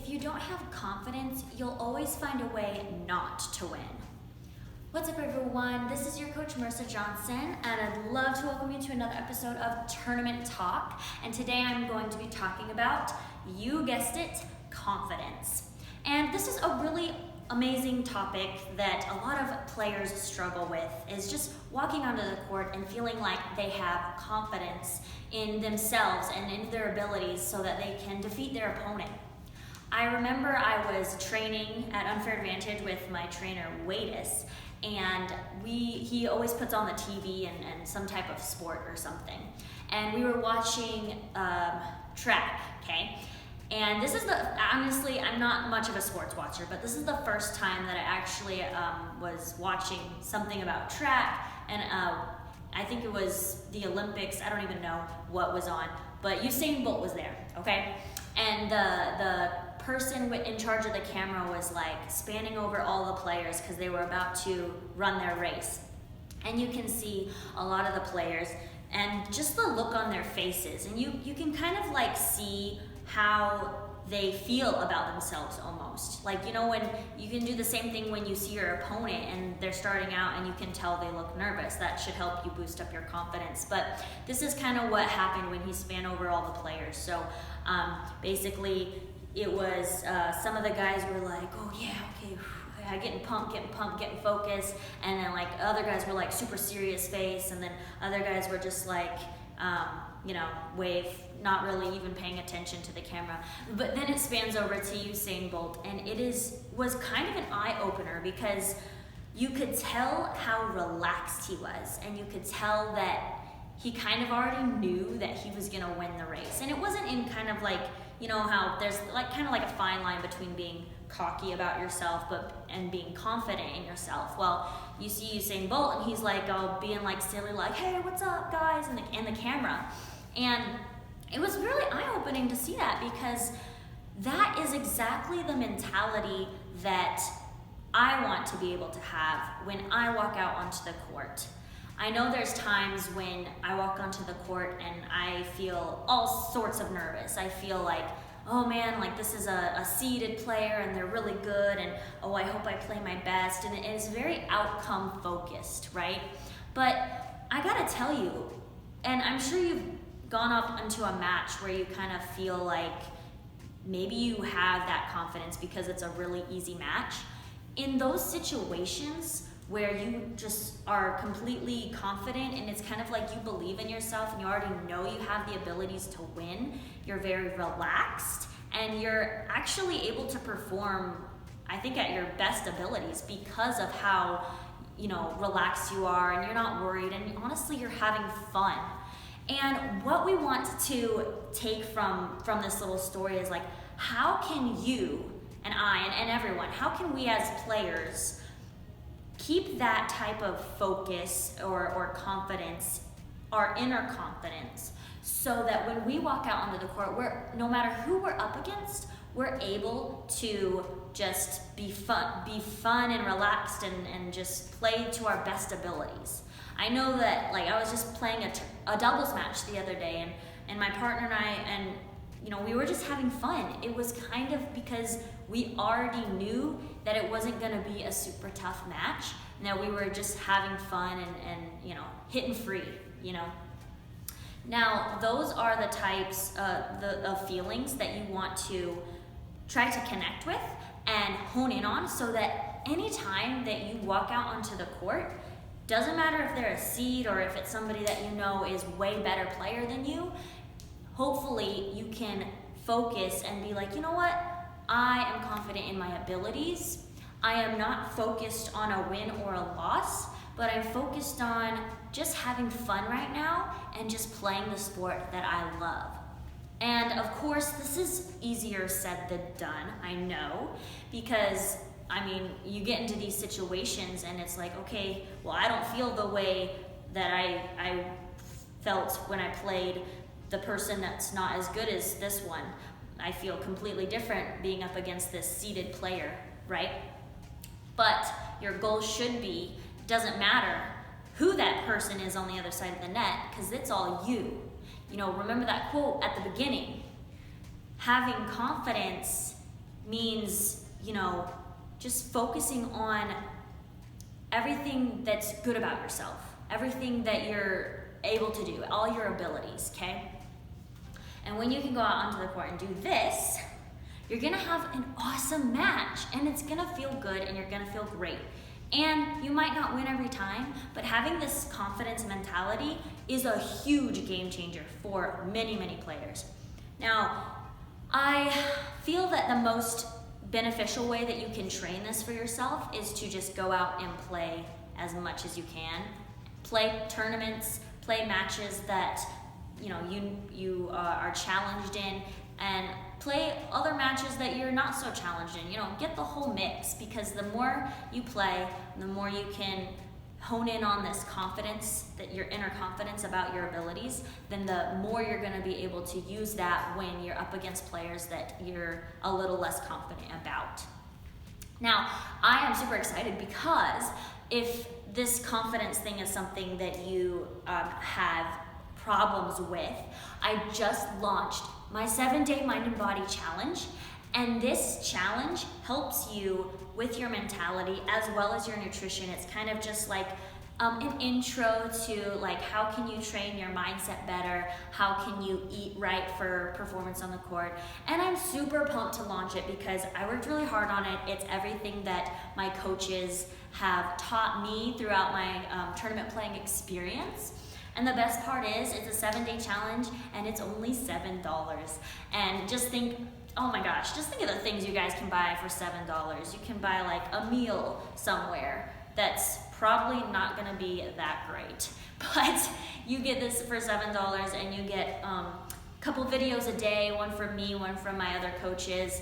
If you don't have confidence, you'll always find a way not to win. What's up, everyone? This is your coach, Marissa Johnson, and I'd love to welcome you to another episode of Tournament Talk. And today I'm going to be talking about, you guessed it, confidence. And this is a really amazing topic that a lot of players struggle with, is just walking onto the court and feeling like they have confidence in themselves and in their abilities so that they can defeat their opponent. I remember I was training at Unfair Advantage with my trainer, Wadis, and he always puts on the TV and some type of sport or something. And we were watching track, okay? And this is honestly, I'm not much of a sports watcher, but this is the first time that I actually was watching something about track, and I think it was the Olympics. I don't even know what was on, but Usain Bolt was there, okay? And the person in charge of the camera was like spanning over all the players because they were about to run their race. And you can see a lot of the players and just the look on their faces, and you can kind of like see how they feel about themselves almost. Like, you know, when you can do the same thing when you see your opponent and they're starting out and you can tell they look nervous. That should help you boost up your confidence. But this is kind of what happened when he span over all the players. So basically it was some of the guys were like, oh yeah, okay, getting pumped, getting focused. And then like other guys were like super serious face. And then other guys were just like, wave, not really even paying attention to the camera. But then it spans over to Usain Bolt, and was kind of an eye-opener because you could tell how relaxed he was, and you could tell that he kind of already knew that he was gonna win the race. And it wasn't in kind of like, you know how there's like kind of like a fine line between being cocky about yourself and being confident in yourself. Well, you see Usain Bolt and he's like being like silly, like, hey, what's up guys, in the camera. And it was really eye-opening to see that, because that is exactly the mentality that I want to be able to have when I walk out onto the court. I know there's times when I walk onto the court and I feel all sorts of nervous. I feel like, oh man, like this is a seeded player and they're really good, and oh, I hope I play my best. And it is very outcome focused, right? But I gotta tell you, and I'm sure you've gone up into a match where you kind of feel like maybe you have that confidence because it's a really easy match. In those situations where you just are completely confident and it's kind of like you believe in yourself and you already know you have the abilities to win, you're very relaxed and you're actually able to perform, I think, at your best abilities because of how, relaxed you are, and you're not worried, and honestly you're having fun. And what we want to take from this little story is like, how can you and I and everyone, how can we as players keep that type of focus or confidence, our inner confidence, so that when we walk out onto the court, no matter who we're up against, we're able to just be fun and relaxed and just play to our best abilities. I know that, like, I was just playing a doubles match the other day, and my partner and I, we were just having fun. It was kind of because we already knew that it wasn't gonna be a super tough match, and that we were just having fun and hitting free, Now, those are the types of feelings that you want to try to connect with and hone in on, so that anytime that you walk out onto the court, doesn't matter if they're a seed or if it's somebody that you know is way better player than you, hopefully you can focus and be like, you know what? I am confident in my abilities. I am not focused on a win or a loss, but I'm focused on just having fun right now and just playing the sport that I love. And of course, this is easier said than done, I know, because you get into these situations and it's like, okay, well, I don't feel the way that I felt when I played the person that's not as good as this one. I feel completely different being up against this seeded player, right? But your goal should be, doesn't matter who that person is on the other side of the net, because it's all you. Remember that quote at the beginning, having confidence means, just focusing on everything that's good about yourself, everything that you're able to do, all your abilities, okay? And when you can go out onto the court and do this, you're gonna have an awesome match, and it's gonna feel good, and you're gonna feel great. And you might not win every time, but having this confidence mentality is a huge game changer for many, many players. Now, I feel that the most beneficial way that you can train this for yourself is to just go out and play as much as you can. Play tournaments, play matches that you are challenged in, and play other matches that you're not so challenged in. Get the whole mix, because the more you play, the more you can hone in on this confidence, that your inner confidence about your abilities, then the more you're going to be able to use that when you're up against players that you're a little less confident about. Now, I am super excited, because if this confidence thing is something that you have problems with, I just launched my 7-day mind and body challenge. And this challenge helps you with your mentality as well as your nutrition. It's kind of just like an intro to like, how can you train your mindset better? How can you eat right for performance on the court? And I'm super pumped to launch it, because I worked really hard on it. It's everything that my coaches have taught me throughout my tournament playing experience. And the best part is, it's a 7-day challenge, and it's only $7. And just think, oh my gosh, just think of the things you guys can buy for $7. You can buy like a meal somewhere that's probably not gonna be that great, but you get this for $7, and you get a couple videos a day, one from me, one from my other coaches,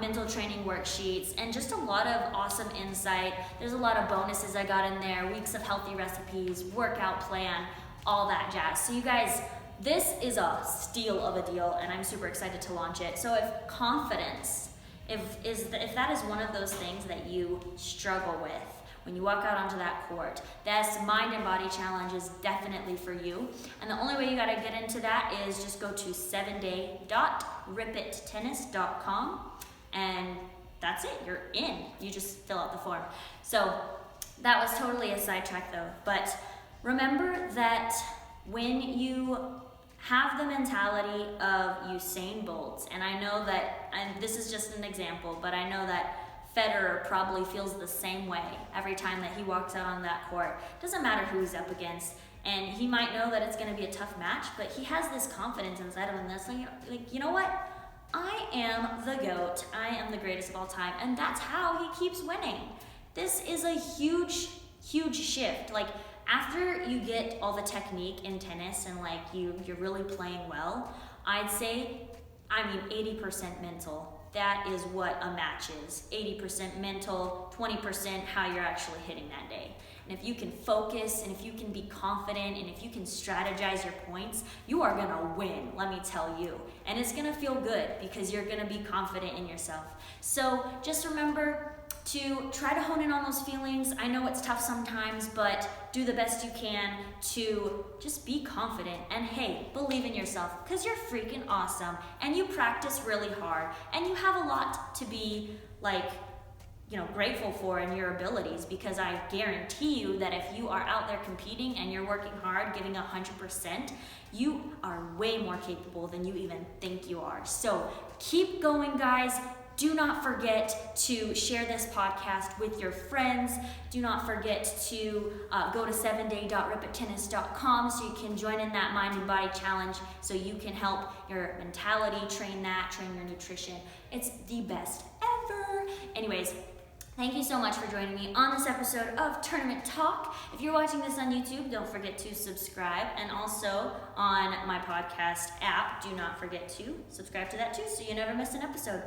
mental training worksheets, and just a lot of awesome insight. There's a lot of bonuses I got in there, weeks of healthy recipes, workout plan, all that jazz. So you guys, this is a steal of a deal, and I'm super excited to launch it. So if confidence, if that is one of those things that you struggle with when you walk out onto that court, this mind and body challenge is definitely for you. And the only way you gotta get into that is just go to 7day.ripittennis.com, and that's it, you're in. You just fill out the form. So that was totally a sidetrack though, but remember that when you have the mentality of Usain Bolt, and I know that, and this is just an example, but I know that Federer probably feels the same way every time that he walks out on that court. Doesn't matter who he's up against, and he might know that it's going to be a tough match, but he has this confidence inside of him that's like, you know what? I am the GOAT. I am the greatest of all time, and that's how he keeps winning. This is a huge, huge shift. Like, after you get all the technique in tennis and like you're really playing well, I'd say, 80% mental. That is what a match is. 80% mental, 20% how you're actually hitting that day. And if you can focus, and if you can be confident, and if you can strategize your points, you are gonna win, let me tell you. And it's gonna feel good, because you're gonna be confident in yourself. So just remember to try to hone in on those feelings. I know it's tough sometimes, but do the best you can to just be confident, and hey, believe in yourself, because you're freaking awesome, and you practice really hard, and you have a lot to be grateful for in your abilities, because I guarantee you that if you are out there competing and you're working hard, giving 100%, you are way more capable than you even think you are. So keep going, guys. Do not forget to share this podcast with your friends. Do not forget to go to 7day.ripittennis.com so you can join in that mind and body challenge, so you can help your mentality, train your nutrition. It's the best ever. Anyways, thank you so much for joining me on this episode of Tournament Talk. If you're watching this on YouTube, don't forget to subscribe, and also on my podcast app, do not forget to subscribe to that too, so you never miss an episode.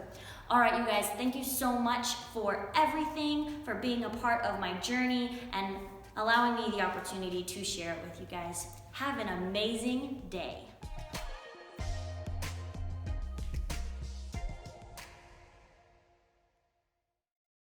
All right, you guys, thank you so much for everything, for being a part of my journey and allowing me the opportunity to share it with you guys. Have an amazing day.